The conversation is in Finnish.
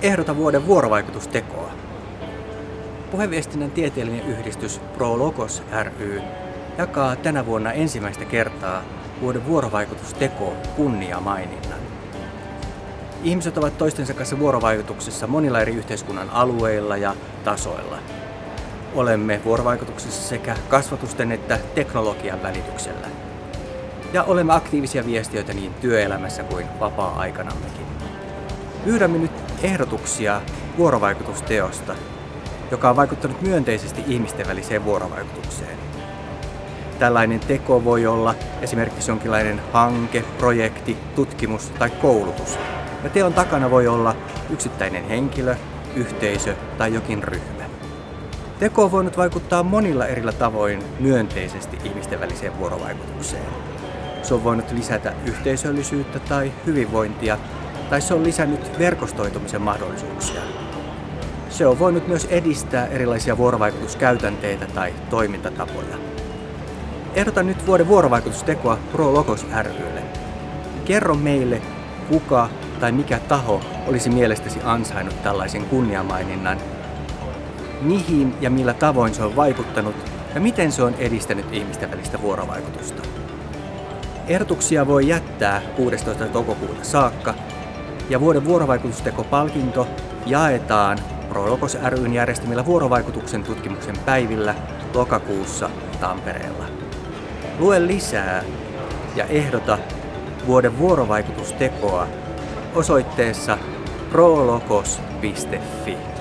Ehdota vuoden vuorovaikutustekoa. Puheviestinnän tieteellinen yhdistys ProLogos ry jakaa tänä vuonna ensimmäistä kertaa vuoden vuorovaikutustekoon kunniamaininnan. Ihmiset ovat toistensa kanssa vuorovaikutuksessa monilla eri yhteiskunnan alueilla ja tasoilla. Olemme vuorovaikutuksessa sekä kasvatusten että teknologian välityksellä. Ja olemme aktiivisia viestiöitä niin työelämässä kuin vapaa-aikanammekin. Pyydämme nyt ehdotuksia vuorovaikutusteosta, joka on vaikuttanut myönteisesti ihmisten väliseen vuorovaikutukseen. Tällainen teko voi olla esimerkiksi jonkinlainen hanke, projekti, tutkimus tai koulutus. Ja teon takana voi olla yksittäinen henkilö, yhteisö tai jokin ryhmä. Teko on voinut vaikuttaa monilla eri tavoin myönteisesti ihmisten väliseen vuorovaikutukseen. Se on voinut lisätä yhteisöllisyyttä tai hyvinvointia, tai se on lisännyt verkostoitumisen mahdollisuuksia. Se on voinut myös edistää erilaisia vuorovaikutuskäytänteitä tai toimintatapoja. Ehdotan nyt vuoden vuorovaikutustekoa ProLogos ry:lle. Kerro meille, kuka tai mikä taho olisi mielestäsi ansainnut tällaisen kunniamaininnan, mihin ja millä tavoin se on vaikuttanut ja miten se on edistänyt ihmisten välistä vuorovaikutusta. Ehdotuksia voi jättää 16. toukokuuta saakka ja vuoden vuorovaikutusteko-palkinto jaetaan ProLogos ry:n järjestämillä vuorovaikutuksen tutkimuksen päivillä lokakuussa Tampereella. Lue lisää ja ehdota vuoden vuorovaikutustekoa osoitteessa prologos.fi.